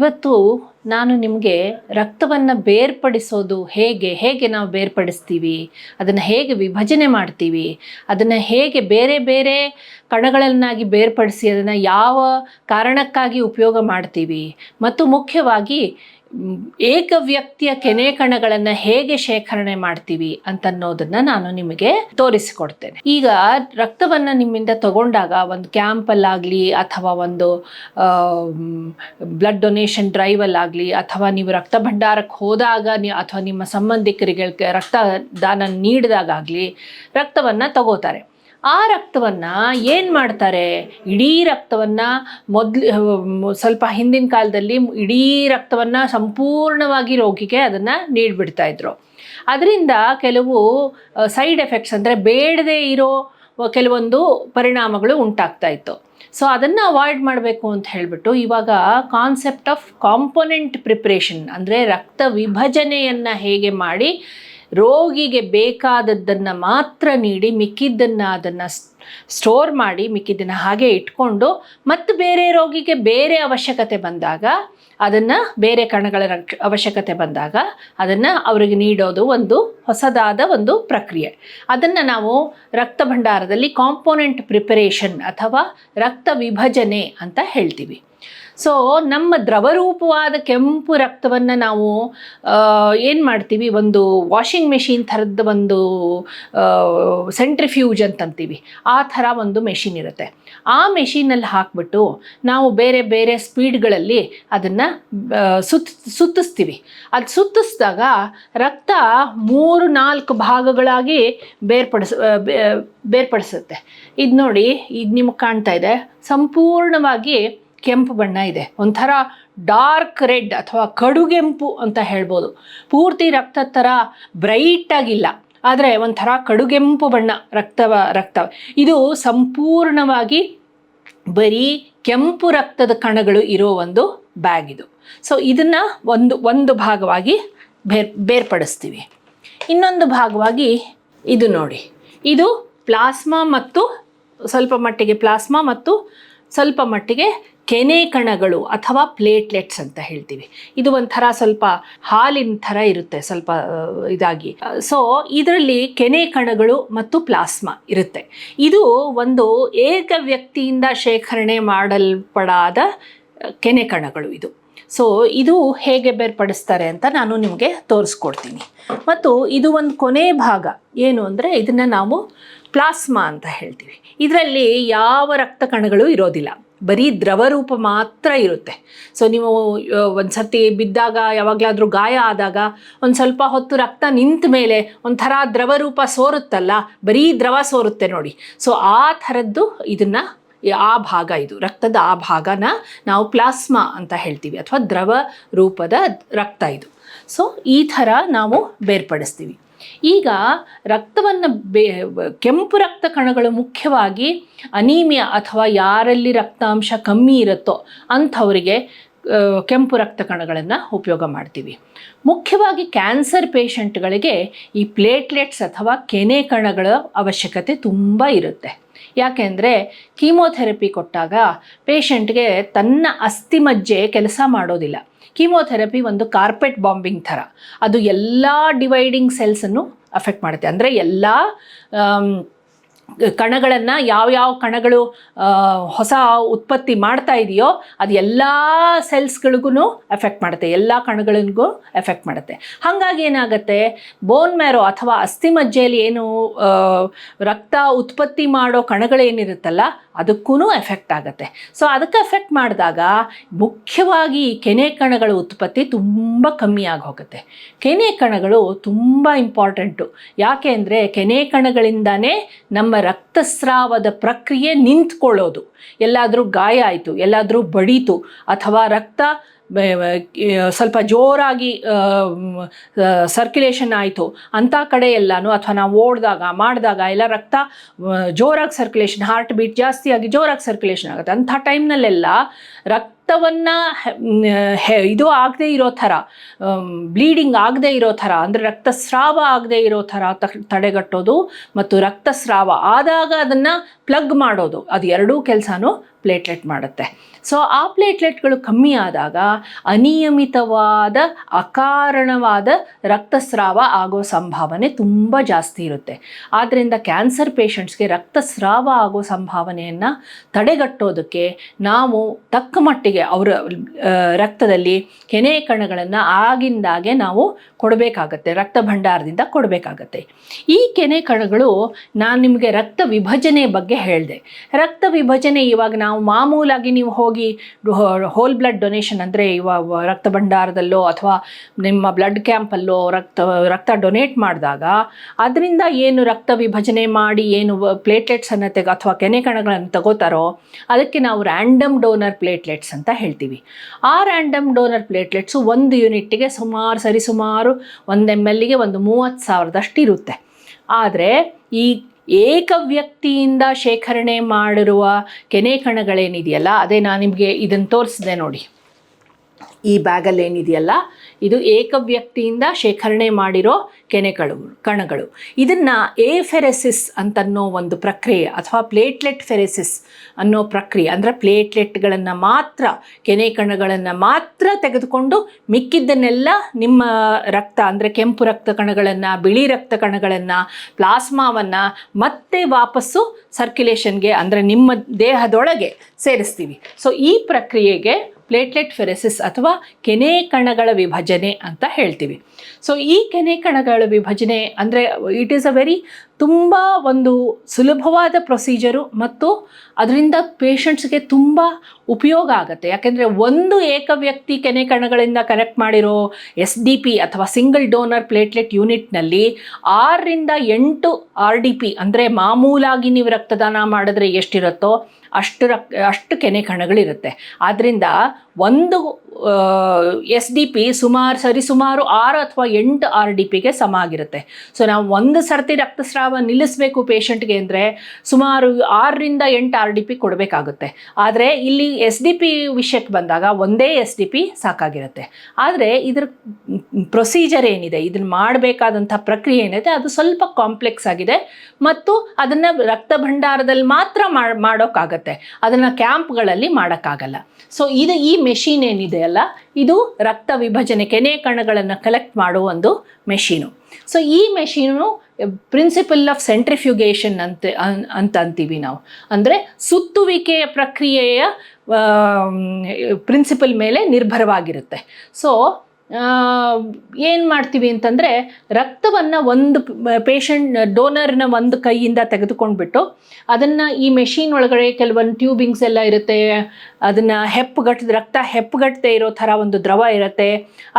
ಇವತ್ತು ನಾನು ನಿಮಗೆ ರಕ್ತವನ್ನು ಬೇರ್ಪಡಿಸೋದು ಹೇಗೆ ನಾವು ಬೇರ್ಪಡಿಸ್ತೀವಿ, ಅದನ್ನು ಹೇಗೆ ವಿಭಜನೆ ಮಾಡ್ತೀವಿ, ಅದನ್ನು ಹೇಗೆ ಬೇರೆ ಬೇರೆ ಕಣಗಳನ್ನಾಗಿ ಬೇರ್ಪಡಿಸಿ ಅದನ್ನು ಯಾವ ಕಾರಣಕ್ಕಾಗಿ ಉಪಯೋಗ ಮಾಡ್ತೀವಿ, ಮತ್ತು ಮುಖ್ಯವಾಗಿ ಏಕ ವ್ಯಕ್ತಿಯ ಕೆನೆ ಕಣಗಳನ್ನು ಹೇಗೆ ಶೇಖರಣೆ ಮಾಡ್ತೀವಿ ಅಂತನ್ನೋದನ್ನು ನಾನು ನಿಮಗೆ ತೋರಿಸಿಕೊಡ್ತೇನೆ. ಈಗ ರಕ್ತವನ್ನು ನಿಮ್ಮಿಂದ ತಗೊಂಡಾಗ ಒಂದು ಕ್ಯಾಂಪಲ್ಲಾಗಲಿ ಅಥವಾ ಒಂದು ಬ್ಲಡ್ ಡೊನೇಷನ್ ಡ್ರೈವಲ್ಲಾಗಲಿ ಅಥವಾ ನೀವು ರಕ್ತ ಭಂಡಾರಕ್ಕೆ ಹೋದಾಗ ಅಥವಾ ನಿಮ್ಮ ಸಂಬಂಧಿಕರಿಗೆ ರಕ್ತದಾನ ನೀಡಿದಾಗಲಿ ರಕ್ತವನ್ನು ತಗೋತಾರೆ. ಆ ರಕ್ತವನ್ನು ಏನು ಮಾಡ್ತಾರೆ, ಇಡೀ ರಕ್ತವನ್ನು ಸ್ವಲ್ಪ ಹಿಂದಿನ ಕಾಲದಲ್ಲಿ ಇಡೀ ರಕ್ತವನ್ನು ಸಂಪೂರ್ಣವಾಗಿ ರೋಗಿಗೆ ಅದನ್ನು ನೀಡಿಬಿಡ್ತಾಯಿದ್ರು. ಅದರಿಂದ ಕೆಲವು ಸೈಡ್ ಎಫೆಕ್ಟ್ಸ್ ಅಂದರೆ ಬೇಡದೇ ಇರೋ ಕೆಲವೊಂದು ಪರಿಣಾಮಗಳು ಉಂಟಾಗ್ತಾಯಿತ್ತು. ಸೊ ಅದನ್ನು ಅವಾಯ್ಡ್ ಮಾಡಬೇಕು ಅಂತ ಹೇಳಿಬಿಟ್ಟು ಇವಾಗ ಕಾನ್ಸೆಪ್ಟ್ ಆಫ್ ಕಾಂಪೊನೆಂಟ್ ಪ್ರಿಪ್ರೇಷನ್ ಅಂದರೆ ರಕ್ತ ವಿಭಜನೆಯನ್ನು ಹೇಗೆ ಮಾಡಿ ರೋಗಿಗೆ ಬೇಕಾದದ್ದನ್ನು ಮಾತ್ರ ನೀಡಿ ಮಿಕ್ಕಿದ್ದನ್ನು ಅದನ್ನು ಸ್ಟೋರ್ ಮಾಡಿ ಮಿಕ್ಕಿದ್ದನ್ನು ಹಾಗೆ ಇಟ್ಕೊಂಡು ಮತ್ತು ಬೇರೆ ರೋಗಿಗೆ ಬೇರೆ ಅವಶ್ಯಕತೆ ಬಂದಾಗ ಅದನ್ನು ಬೇರೆ ಕಣಗಳ ಅವಶ್ಯಕತೆ ಬಂದಾಗ ಅದನ್ನು ಅವರಿಗೆ ನೀಡೋದು ಒಂದು ಹೊಸದಾದ ಒಂದು ಪ್ರಕ್ರಿಯೆ. ಅದನ್ನು ನಾವು ರಕ್ತ ಭಂಡಾರದಲ್ಲಿ ಕಾಂಪೊನೆಂಟ್ ಪ್ರಿಪರೇಷನ್ ಅಥವಾ ರಕ್ತ ವಿಭಜನೆ ಅಂತ ಹೇಳ್ತೀವಿ. ಸೊ ನಮ್ಮ ದ್ರವರೂಪವಾದ ಕೆಂಪು ರಕ್ತವನ್ನು ನಾವು ಏನು ಮಾಡ್ತೀವಿ, ಒಂದು ವಾಷಿಂಗ್ ಮೆಷಿನ್ ಥರದ್ದು ಒಂದು ಸೆಂಟ್ರಿಫ್ಯೂಜ್ ಅಂತಂತೀವಿ, ಆ ಥರ ಒಂದು ಮೆಷಿನ್ ಇರುತ್ತೆ. ಆ ಮೆಷಿನಲ್ಲಿ ಹಾಕಿಬಿಟ್ಟು ನಾವು ಬೇರೆ ಬೇರೆ ಸ್ಪೀಡ್ಗಳಲ್ಲಿ ಅದನ್ನು ಸುತ್ತಿಸ್ತೀವಿ. ಅದು ಸುತ್ತಿಸಿದಾಗ ರಕ್ತ 3-4 ಭಾಗಗಳಾಗಿ ಬೇರ್ಪಡಿಸುತ್ತೆ. ಇದು ನೋಡಿ, ಈಗ ನಿಮಗೆ ಕಾಣ್ತಾ ಇದೆ, ಸಂಪೂರ್ಣವಾಗಿ ಕೆಂಪು ಬಣ್ಣ ಇದೆ, ಒಂಥರ ಡಾರ್ಕ್ ರೆಡ್ ಅಥವಾ ಕಡುಗೆಂಪು ಅಂತ ಹೇಳ್ಬೋದು. ಪೂರ್ತಿ ರಕ್ತದ ಥರ ಬ್ರೈಟಾಗಿಲ್ಲ, ಆದರೆ ಒಂಥರ ಕಡುಗೆಂಪು ಬಣ್ಣ ರಕ್ತ ಇದು ಸಂಪೂರ್ಣವಾಗಿ ಬರೀ ಕೆಂಪು ರಕ್ತದ ಕಣಗಳು ಇರೋ ಒಂದು ಬ್ಯಾಗ್ ಇದು. ಸೊ ಇದನ್ನು ಒಂದು ಭಾಗವಾಗಿ ಬೇರ್ಪಡಿಸ್ತೀವಿ. ಇನ್ನೊಂದು ಭಾಗವಾಗಿ ಇದು ನೋಡಿ, ಇದು ಪ್ಲಾಸ್ಮಾ ಮತ್ತು ಸ್ವಲ್ಪ ಮಟ್ಟಿಗೆ ಕೆನೆ ಕಣಗಳು ಅಥವಾ ಪ್ಲೇಟ್ಲೆಟ್ಸ್ ಅಂತ ಹೇಳ್ತೀವಿ. ಇದು ಒಂಥರ ಸ್ವಲ್ಪ ಹಾಲಿನ ಥರ ಇರುತ್ತೆ, ಸ್ವಲ್ಪ ಇದಾಗಿ. ಸೊ ಇದರಲ್ಲಿ ಕೆನೆ ಕಣಗಳು ಮತ್ತು ಪ್ಲಾಸ್ಮಾ ಇರುತ್ತೆ. ಇದು ಒಂದು ಏಕ ವ್ಯಕ್ತಿಯಿಂದ ಶೇಖರಣೆ ಮಾಡಲ್ಪಡಾದ ಕೆನೆ ಕಣಗಳು ಇದು. ಸೊ ಇದು ಹೇಗೆ ಬೇರ್ಪಡಿಸ್ತಾರೆ ಅಂತ ನಾನು ನಿಮಗೆ ತೋರಿಸ್ಕೊಡ್ತೀನಿ. ಮತ್ತು ಇದು ಒಂದು ಕೊನೆ ಭಾಗ ಏನು ಅಂದರೆ ಇದನ್ನು ನಾವು ಪ್ಲಾಸ್ಮಾ ಅಂತ ಹೇಳ್ತೀವಿ. ಇದರಲ್ಲಿ ಯಾವ ರಕ್ತ ಕಣಗಳು ಇರೋದಿಲ್ಲ, ಬರೀ ದ್ರವರೂಪ ಮಾತ್ರ ಇರುತ್ತೆ. ಸೊ ನೀವು ಒಂದು ಸರ್ತಿ ಬಿದ್ದಾಗ, ಯಾವಾಗಲಾದರೂ ಗಾಯ ಆದಾಗ ಒಂದು ಸ್ವಲ್ಪ ಹೊತ್ತು ರಕ್ತ ನಿಂತ ಮೇಲೆ ಒಂಥರ ದ್ರವರೂಪ ಸೋರುತ್ತಲ್ಲ, ಬರೀ ದ್ರವ ಸೋರುತ್ತೆ ನೋಡಿ. ಸೊ ಆ ಥರದ್ದು ಇದನ್ನು ಆ ಭಾಗ, ಇದು ರಕ್ತದ ಆ ಭಾಗನ ನಾವು ಪ್ಲಾಸ್ಮಾ ಅಂತ ಹೇಳ್ತೀವಿ ಅಥವಾ ದ್ರವ ರೂಪದ ರಕ್ತ ಇದು. ಸೊ ಈ ಥರ ನಾವು ಬೇರ್ಪಡಿಸ್ತೀವಿ. ಈಗ ರಕ್ತವನ್ನು ಕೆಂಪು ರಕ್ತ ಕಣಗಳು ಮುಖ್ಯವಾಗಿ ಅನೀಮಿಯಾ ಅಥವಾ ಯಾರಲ್ಲಿ ರಕ್ತಾಂಶ ಕಮ್ಮಿ ಇರುತ್ತೋ ಅಂಥವರಿಗೆ ಕೆಂಪು ರಕ್ತ ಕಣಗಳನ್ನು ಉಪಯೋಗ ಮಾಡ್ತೀವಿ. ಮುಖ್ಯವಾಗಿ ಕ್ಯಾನ್ಸರ್ ಪೇಷಂಟ್ಗಳಿಗೆ ಈ ಪ್ಲೇಟ್ಲೆಟ್ಸ್ ಅಥವಾ ಕೆನೆ ಕಣಗಳ ಅವಶ್ಯಕತೆ ತುಂಬ ಇರುತ್ತೆ. ಯಾಕೆಂದರೆ ಕೀಮೋಥೆರಪಿ ಕೊಟ್ಟಾಗ ಪೇಷಂಟ್ಗೆ ತನ್ನ ಅಸ್ಥಿಮಜ್ಜೆ ಕೆಲಸ ಮಾಡೋದಿಲ್ಲ. ಕೀಮೋಥೆರಪಿ ಒಂದು ಕಾರ್ಪೆಟ್ ಬಾಂಬಿಂಗ್ ಥರ, ಅದು ಎಲ್ಲ ಡಿವೈಡಿಂಗ್ ಸೆಲ್ಸನ್ನು ಅಫೆಕ್ಟ್ ಮಾಡುತ್ತೆ. ಅಂದರೆ ಎಲ್ಲ ಕಣಗಳನ್ನು, ಯಾವ್ಯಾವ ಕಣಗಳು ಹೊಸ ಉತ್ಪತ್ತಿ ಮಾಡ್ತಾ ಇದೆಯೋ ಅದು ಎಲ್ಲ ಸೆಲ್ಸ್ಗಳಿಗೂ ಎಫೆಕ್ಟ್ ಮಾಡುತ್ತೆ, ಎಲ್ಲ ಕಣಗಳಿಗೂ ಎಫೆಕ್ಟ್ ಮಾಡುತ್ತೆ. ಹಾಗಾಗಿ ಏನಾಗುತ್ತೆ, ಬೋನ್ ಮ್ಯಾರೋ ಅಥವಾ ಅಸ್ಥಿಮಜ್ಜೆಯಲ್ಲಿ ಏನು ರಕ್ತ ಉತ್ಪತ್ತಿ ಮಾಡೋ ಕಣಗಳೇನಿರುತ್ತಲ್ಲ ಅದಕ್ಕೂ ಎಫೆಕ್ಟ್ ಆಗುತ್ತೆ. ಸೊ ಅದಕ್ಕೆ ಎಫೆಕ್ಟ್ ಮಾಡಿದಾಗ ಮುಖ್ಯವಾಗಿ ಕೆನೆ ಕಣಗಳ ಉತ್ಪತ್ತಿ ತುಂಬ ಕಮ್ಮಿ ಆಗಿ ಹೋಗುತ್ತೆ. ಕೆನೆ ಕಣಗಳು ತುಂಬ ಇಂಪಾರ್ಟೆಂಟು. ಯಾಕೆ ಅಂದರೆ ಕೆನೆ ಕಣಗಳಿಂದನೇ ನಮ್ಮ ರಕ್ತಸ್ರಾವದ ಪ್ರಕ್ರಿಯೆ ನಿಂತ್ಕೊಳ್ಳೋದು. ಎಲ್ಲಾದರೂ ಗಾಯ ಆಯಿತು, ಎಲ್ಲಾದರೂ ಬಡೀತು ಅಥವಾ ರಕ್ತ ಸ್ವಲ್ಪ ಜೋರಾಗಿ ಸರ್ಕ್ಯುಲೇಷನ್ ಆಯಿತು ಅಂಥ ಕಡೆ ಎಲ್ಲನೂ, ಅಥವಾ ನಾವು ಮಾಡಿದಾಗ ಎಲ್ಲ ರಕ್ತ ಜೋರಾಗಿ ಸರ್ಕ್ಯುಲೇಷನ್, ಹಾರ್ಟ್ ಬೀಟ್ ಜಾಸ್ತಿಯಾಗಿ ಜೋರಾಗಿ ಸರ್ಕ್ಯುಲೇಷನ್ ಆಗುತ್ತೆ. ಅಂಥ ಟೈಮ್ನಲ್ಲೆಲ್ಲ ರಕ್ತವನ್ನು ಇದು ಆಗದೆ ಇರೋ ಥರ, ಬ್ಲೀಡಿಂಗ್ ಆಗದೆ ಇರೋ ಥರ, ಅಂದರೆ ರಕ್ತಸ್ರಾವ ಆಗದೆ ಇರೋ ಥರ ತಡೆಗಟ್ಟೋದು ಮತ್ತು ರಕ್ತಸ್ರಾವ ಆದಾಗ ಅದನ್ನು ಪ್ಲಗ್ ಮಾಡೋದು, ಅದು ಎರಡೂ ಕೆಲಸನೂ ಪ್ಲೇಟ್ಲೆಟ್ ಮಾಡುತ್ತೆ. ಸೊ ಆ ಪ್ಲೇಟ್ಲೆಟ್ಗಳು ಕಮ್ಮಿ ಆದಾಗ ಅನಿಯಮಿತವಾದ ಅಕಾರಣವಾದ ರಕ್ತಸ್ರಾವ ಆಗೋ ಸಂಭಾವನೆ ತುಂಬ ಜಾಸ್ತಿ ಇರುತ್ತೆ. ಆದ್ದರಿಂದ ಕ್ಯಾನ್ಸರ್ ಪೇಷಂಟ್ಸ್ಗೆ ರಕ್ತಸ್ರಾವ ಆಗೋ ಸಂಭಾವನೆಯನ್ನು ತಡೆಗಟ್ಟೋದಕ್ಕೆ ನಾವು ತಕ್ಕ ಮಟ್ಟಿಗೆ ಅವರ ರಕ್ತದಲ್ಲಿ ಕೆನೆ ಕಣಗಳನ್ನು ಆಗಿಂದಾಗೆ ನಾವು ಕೊಡಬೇಕಾಗತ್ತೆ, ರಕ್ತ ಭಂಡಾರದಿಂದ ಕೊಡಬೇಕಾಗತ್ತೆ. ಈ ಕೆನೆ ಕಣಗಳು, ನಾನು ನಿಮಗೆ ರಕ್ತ ವಿಭಜನೆ ಬಗ್ಗೆ ಹೇಳಿದೆ. ರಕ್ತ ವಿಭಜನೆ ಇವಾಗ ನಾವು ಮಾಮೂಲಾಗಿ ನೀವು ಹೋಗಿ ಹೋಲ್ ಬ್ಲಡ್ ಡೊನೇಷನ್ ಅಂದರೆ ಇವಾಗ ರಕ್ತ ಭಂಡಾರದಲ್ಲೋ ಅಥವಾ ನಿಮ್ಮ ಬ್ಲಡ್ ಕ್ಯಾಂಪಲ್ಲೋ ರಕ್ತ ಡೊನೇಟ್ ಮಾಡಿದಾಗ ಅದರಿಂದ ಏನು ರಕ್ತ ವಿಭಜನೆ ಮಾಡಿ ಏನು ಪ್ಲೇಟ್ಲೆಟ್ಸನ್ನು ಅಥವಾ ಕೆನೆ ಕಣಗಳನ್ನು ತಗೋತಾರೋ ಅದಕ್ಕೆ ನಾವು ರ್ಯಾಂಡಮ್ ಡೋನರ್ ಪ್ಲೇಟ್ಲೆಟ್ಸ್ ಅಂತ ಹೇಳ್ತೀವಿ. ಆ ರ್ಯಾಂಡಮ್ ಡೋನರ್ ಪ್ಲೇಟ್ಲೆಟ್ಸು 1 ಯೂನಿಟ್ಗೆ ಸರಿಸುಮಾರು 1 mlಗೆ ಒಂದು 30,000 ಇರುತ್ತೆ. ಆದರೆ ಈ ಏಕ ವ್ಯಕ್ತಿಯಿಂದ ಶೇಖರಣೆ ಮಾಡಿರುವ ಕೆನೆ ಕಣಗಳೇನಿದೆಯಲ್ಲ, ಅದೇ ನಾನು ನಿಮಗೆ ಇದನ್ನು ತೋರಿಸಿದೆ ನೋಡಿ, ಈ ಬ್ಯಾಗಲ್ಲಿ ಏನಿದೆಯಲ್ಲ ಇದು ಏಕ ವ್ಯಕ್ತಿಯಿಂದ ಶೇಖರಣೆ ಮಾಡಿರೋ ಕಣಗಳು. ಇದನ್ನು ಎಫೆರೆಸಿಸ್ ಅಂತನ್ನೋ ಒಂದು ಪ್ರಕ್ರಿಯೆ ಅಥವಾ ಪ್ಲೇಟ್ಲೆಟ್ ಫೆರೆಸಿಸ್ ಅನ್ನೋ ಪ್ರಕ್ರಿಯೆ, ಅಂದರೆ ಪ್ಲೇಟ್ಲೆಟ್ಗಳನ್ನು ಮಾತ್ರ, ಕೆನೆ ಕಣಗಳನ್ನು ಮಾತ್ರ ತೆಗೆದುಕೊಂಡು ಮಿಕ್ಕಿದ್ದನ್ನೆಲ್ಲ ನಿಮ್ಮ ರಕ್ತ ಅಂದರೆ ಕೆಂಪು ರಕ್ತ ಕಣಗಳನ್ನು, ಬಿಳಿ ರಕ್ತ ಕಣಗಳನ್ನು, ಪ್ಲಾಸ್ಮಾವನ್ನು ಮತ್ತೆ ವಾಪಸ್ಸು ಸರ್ಕ್ಯುಲೇಷನ್ಗೆ ಅಂದರೆ ನಿಮ್ಮ ದೇಹದೊಳಗೆ ಸೇರಿಸ್ತೀವಿ. ಸೊ ಈ ಪ್ರಕ್ರಿಯೆಗೆ ಪ್ಲೇಟ್ಲೆಟ್ ಫೆರೆಸಿಸ್ ಅಥವಾ ಕೆನೆ ಕಣಗಳ ವಿಭಜನೆ ಅಂತ ಹೇಳ್ತೀವಿ. ಸೊ ಈ ಕೆನೆ ಕಣಗಳ ವಿಭಜನೆ ಅಂದರೆ ಇಟ್ ಈಸ್ ತುಂಬ ಒಂದು ಸುಲಭವಾದ ಪ್ರೊಸೀಜರು ಮತ್ತು ಅದರಿಂದ ಪೇಷಂಟ್ಸ್ಗೆ ತುಂಬ ಉಪಯೋಗ ಆಗುತ್ತೆ. ಯಾಕೆಂದರೆ ಒಂದು ಏಕ ವ್ಯಕ್ತಿ ಕೆನೆ ಕಣಗಳಿಂದ ಕಲೆಕ್ಟ್ ಮಾಡಿರೋ SDP ಅಥವಾ ಸಿಂಗಲ್ ಡೋನರ್ ಪ್ಲೇಟ್ಲೆಟ್ ಯೂನಿಟ್ನಲ್ಲಿ 6ರಿಂದ 8 RDP ಅಂದರೆ ಮಾಮೂಲಾಗಿ ನೀವು ರಕ್ತದಾನ ಮಾಡಿದ್ರೆ ಎಷ್ಟಿರುತ್ತೋ ಅಷ್ಟು ಕೆನೆ ಕಣಗಳಿರುತ್ತೆ. ಆದ್ದರಿಂದ ಒಂದು SDP ಸರಿಸುಮಾರು 6 ಅಥವಾ 8 RDPಗೆ ಸಮ ಆಗಿರುತ್ತೆ. ಸೊ ನಾವು ಒಂದು ಸರ್ತಿ ರಕ್ತಸ್ರಾವ ನಿಲ್ಲಿಸಬೇಕು ಪೇಷಂಟ್ಗೆ ಅಂದರೆ ಸುಮಾರು 6ರಿಂದ 8 RDP ಕೊಡಬೇಕಾಗುತ್ತೆ. ಆದರೆ ಇಲ್ಲಿ SDP ವಿಷಯಕ್ಕೆ ಬಂದಾಗ ಒಂದೇ SDP ಸಾಕಾಗಿರುತ್ತೆ. ಆದರೆ ಇದರ ಪ್ರೊಸೀಜರ್ ಏನಿದೆ, ಇದನ್ನು ಮಾಡಬೇಕಾದಂಥ ಪ್ರಕ್ರಿಯೆ ಏನಿದೆ ಅದು ಸ್ವಲ್ಪ ಕಾಂಪ್ಲೆಕ್ಸ್ ಆಗಿದೆ ಮತ್ತು ಅದನ್ನು ರಕ್ತ ಭಂಡಾರದಲ್ಲಿ ಮಾತ್ರ ಮಾಡೋಕ್ಕಾಗತ್ತೆ, ಅದನ್ನು ಕ್ಯಾಂಪ್ಗಳಲ್ಲಿ ಮಾಡೋಕ್ಕಾಗಲ್ಲ. ಸೊ ಈ ಮೆಷಿನ್ ಏನಿದೆಯಲ್ಲ ಇದು ರಕ್ತ ವಿಭಜನೆ ಕೆನೆ ಕಣಗಳನ್ನು ಕಲೆಕ್ಟ್ ಮಾಡುವ ಒಂದು ಮೆಷೀನು. ಸೊ ಈ ಮೆಷೀನು ಪ್ರಿನ್ಸಿಪಲ್ ಆಫ್ ಸೆಂಟ್ರಿಫ್ಯೂಗೇಷನ್ ಅಂತ ಅಂತೀವಿ ನಾವು. ಅಂದರೆ ಸುತ್ತುವಿಕೆಯ ಪ್ರಕ್ರಿಯೆಯ ಪ್ರಿನ್ಸಿಪಲ್ ಮೇಲೆ ನಿರ್ಭರವಾಗಿರುತ್ತೆ. ಸೊ ಏನು ಮಾಡ್ತೀವಿ ಅಂತಂದರೆ ರಕ್ತವನ್ನು ಒಂದು ಡೋನರ್ನ ಒಂದು ಕೈಯಿಂದ ತೆಗೆದುಕೊಂಡ್ಬಿಟ್ಟು ಅದನ್ನು ಈ ಮೆಷಿನ್ ಒಳಗಡೆ ಕೆಲವೊಂದು ಟ್ಯೂಬಿಂಗ್ಸ್ ಎಲ್ಲ ಇರುತ್ತೆ, ಅದನ್ನು ರಕ್ತ ಹೆಪ್ಪುಗಟ್ಟದೆ ಇರೋ ಥರ ಒಂದು ದ್ರವ ಇರುತ್ತೆ,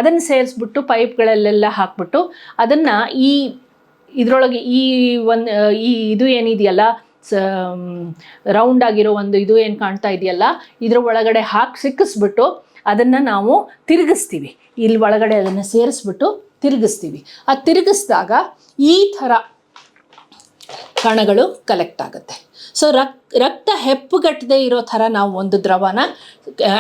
ಅದನ್ನು ಸೇರಿಸ್ಬಿಟ್ಟು ಪೈಪ್ಗಳಲ್ಲೆಲ್ಲ ಹಾಕ್ಬಿಟ್ಟು ಅದನ್ನು ಇದರೊಳಗೆ ಇದು ಏನಿದೆಯಲ್ಲ ರೌಂಡ್ ಆಗಿರೋ ಒಂದು ಇದು ಏನು ಕಾಣ್ತಾ ಇದೆಯಲ್ಲ ಇದ್ರ ಒಳಗಡೆ ಸಿಕ್ಕಿಸ್ಬಿಟ್ಟು ಅದನ್ನು ನಾವು ತಿರುಗಿಸ್ತೀವಿ. ಇಲ್ಲಿ ಒಳಗಡೆ ಅದನ್ನು ಸೇರಿಸ್ಬಿಟ್ಟು ತಿರುಗಿಸ್ತೀವಿ. ಅದು ತಿರುಗಿಸಿದಾಗ ಈ ಥರ ಕಣಗಳು ಕಲೆಕ್ಟ್ ಆಗುತ್ತೆ. ಸೊ ರಕ್ತ ಹೆಪ್ಪುಗಟ್ಟದೆ ಇರೋ ಥರ ನಾವು ಒಂದು ದ್ರವನ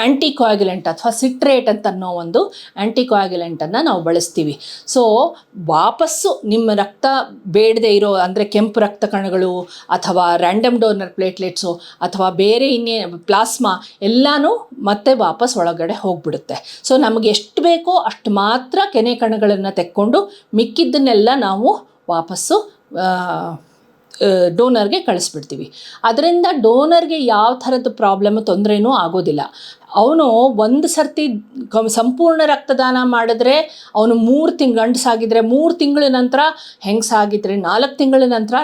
ಆ್ಯಂಟಿಕೋಯಾಗ್ಯುಲೆಂಟ್ ಅಥವಾ ಸಿಟ್ರೇಟ್ ಅಂತ ಅನ್ನೋ ಒಂದು ಆ್ಯಂಟಿಕೋಯಾಗ್ಯುಲೆಂಟನ್ನು ನಾವು ಬಳಸ್ತೀವಿ. ಸೊ ವಾಪಸ್ಸು ನಿಮ್ಮ ರಕ್ತ ಬೇಡದೆ ಇರೋ ಅಂದರೆ ಕೆಂಪು ರಕ್ತ ಕಣಗಳು ಅಥವಾ ರ್ಯಾಂಡಮ್ ಡೋನರ್ ಪ್ಲೇಟ್ಲೆಟ್ಸು ಅಥವಾ ಬೇರೆ ಪ್ಲಾಸ್ಮಾ ಎಲ್ಲನೂ ಮತ್ತೆ ವಾಪಸ್ ಒಳಗಡೆ ಹೋಗಿಬಿಡುತ್ತೆ. ಸೊ ನಮಗೆ ಎಷ್ಟು ಬೇಕೋ ಅಷ್ಟು ಮಾತ್ರ ಕೆನೆ ಕಣಗಳನ್ನು ತೆಕ್ಕೊಂಡು ಮಿಕ್ಕಿದ್ದನ್ನೆಲ್ಲ ನಾವು ವಾಪಸ್ಸು ಡೋನರ್ಗೆ ಕಳಿಸ್ಬಿಡ್ತೀವಿ. ಅದರಿಂದ ಡೋನರ್ಗೆ ಯಾವ ಥರದ ತೊಂದರೆನೂ ಆಗೋದಿಲ್ಲ. ಅವನು ಒಂದು ಸರ್ತಿ ಸಂಪೂರ್ಣ ರಕ್ತದಾನ ಮಾಡಿದ್ರೆ ಅವನು 3 ತಿಂಗಳು ಗಂಡಸಾಗಿದ್ದರೆ 3 ತಿಂಗಳ ನಂತರ, ಹೆಂಗಸಾಗಿದ್ದರೆ 4 ತಿಂಗಳ ನಂತರ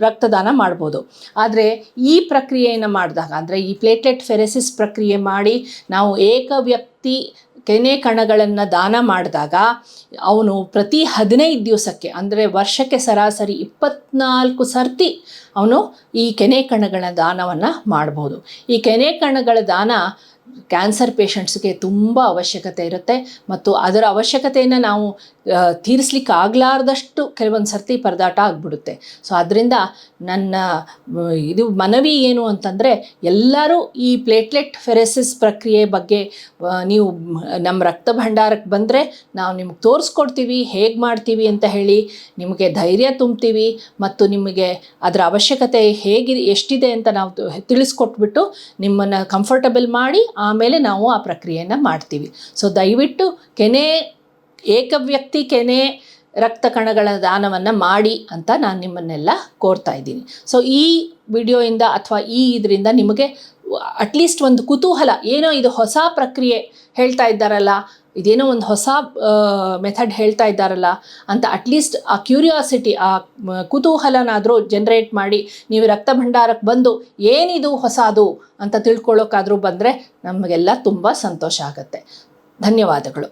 ರಕ್ತದಾನ ಮಾಡ್ಬೋದು. ಆದರೆ ಈ ಪ್ರಕ್ರಿಯೆಯನ್ನು ಮಾಡಿದಾಗ ಅಂದರೆ ಈ ಪ್ಲೇಟ್ಲೆಟ್ ಫೆರೆಸಿಸ್ ಪ್ರಕ್ರಿಯೆ ಮಾಡಿ ನಾವು ಏಕ ವ್ಯಕ್ತಿ ಕೆನೆ ಕಣಗಳನ್ನು ದಾನ ಮಾಡಿದಾಗ ಅವನು ಪ್ರತಿ 15 ದಿವಸಕ್ಕೆ ಅಂದರೆ ವರ್ಷಕ್ಕೆ ಸರಾಸರಿ 24 ಸರ್ತಿ ಅವನು ಈ ಕೆನೆ ಕಣಗಳ ದಾನವನ್ನು ಮಾಡ್ಬೋದು. ಈ ಕೆನೆ ಕಣಗಳ ದಾನ ಕ್ಯಾನ್ಸರ್ ಪೇಷಂಟ್ಸ್ಗೆ ತುಂಬ ಅವಶ್ಯಕತೆ ಇರುತ್ತೆ ಮತ್ತು ಅದರ ಅವಶ್ಯಕತೆಯನ್ನು ನಾವು ತೀರಿಸ್ಲಿಕ್ಕೆ ಆಗಲಾರ್ದಷ್ಟು ಕೆಲವೊಂದು ಸರ್ತಿ ಪರದಾಟ ಆಗಿಬಿಡುತ್ತೆ. ಸೊ ಅದರಿಂದ ನನ್ನ ಇದು ಮನವಿ ಏನು ಅಂತಂದರೆ, ಎಲ್ಲರೂ ಈ ಪ್ಲೇಟ್ಲೆಟ್ ಫೆರೆಸಿಸ್ ಪ್ರಕ್ರಿಯೆ ಬಗ್ಗೆ ನೀವು ನಮ್ಮ ರಕ್ತ ಭಂಡಾರಕ್ಕೆ ಬಂದರೆ ನಾವು ನಿಮ್ಗೆ ತೋರಿಸ್ಕೊಡ್ತೀವಿ, ಹೇಗೆ ಮಾಡ್ತೀವಿ ಅಂತ ಹೇಳಿ ನಿಮಗೆ ಧೈರ್ಯ ತುಂಬ್ತೀವಿ ಮತ್ತು ನಿಮಗೆ ಅದರ ಅವಶ್ಯಕತೆ ಎಷ್ಟಿದೆ ಅಂತ ನಾವು ತಿಳಿಸ್ಕೊಟ್ಬಿಟ್ಟು ನಿಮ್ಮನ್ನು ಕಂಫರ್ಟಬಲ್ ಮಾಡಿ ಆಮೇಲೆ ನಾವು ಆ ಪ್ರಕ್ರಿಯೆಯನ್ನು ಮಾಡ್ತೀವಿ. ಸೊ ದಯವಿಟ್ಟು ಏಕವ್ಯಕ್ತಿ ಕೆನೆ ರಕ್ತ ಕಣಗಳ ದಾನವನ್ನು ಮಾಡಿ ಅಂತ ನಾನು ನಿಮ್ಮನ್ನೆಲ್ಲ ಕೋರ್ತಾ ಇದ್ದೀನಿ. ಸೊ ಈ ವಿಡಿಯೋಯಿಂದ ಅಥವಾ ಇದರಿಂದ ನಿಮಗೆ ಅಟ್ಲೀಸ್ಟ್ ಒಂದು ಕುತೂಹಲ, ಏನೋ ಇದು ಹೊಸ ಪ್ರಕ್ರಿಯೆ ಹೇಳ್ತಾ ಇದ್ದಾರಲ್ಲ, ಇದೇನೋ ಒಂದು ಹೊಸ ಮೆಥಡ್ ಹೇಳ್ತಾ ಇದ್ದಾರಲ್ಲ ಅಂತ ಅಟ್ಲೀಸ್ಟ್ ಆ ಕ್ಯೂರಿಯಾಸಿಟಿ, ಆ ಕುತೂಹಲನಾದರೂ ಜನ್ರೇಟ್ ಮಾಡಿ ನೀವು ರಕ್ತ ಭಂಡಾರಕ್ಕೆ ಬಂದು ಏನಿದು ಹೊಸದು ಅಂತ ತಿಳ್ಕೊಳ್ಳೋಕ್ಕಾದರೂ ಬಂದರೆ ನಮಗೆಲ್ಲ ತುಂಬ ಸಂತೋಷ ಆಗುತ್ತೆ. ಧನ್ಯವಾದಗಳು.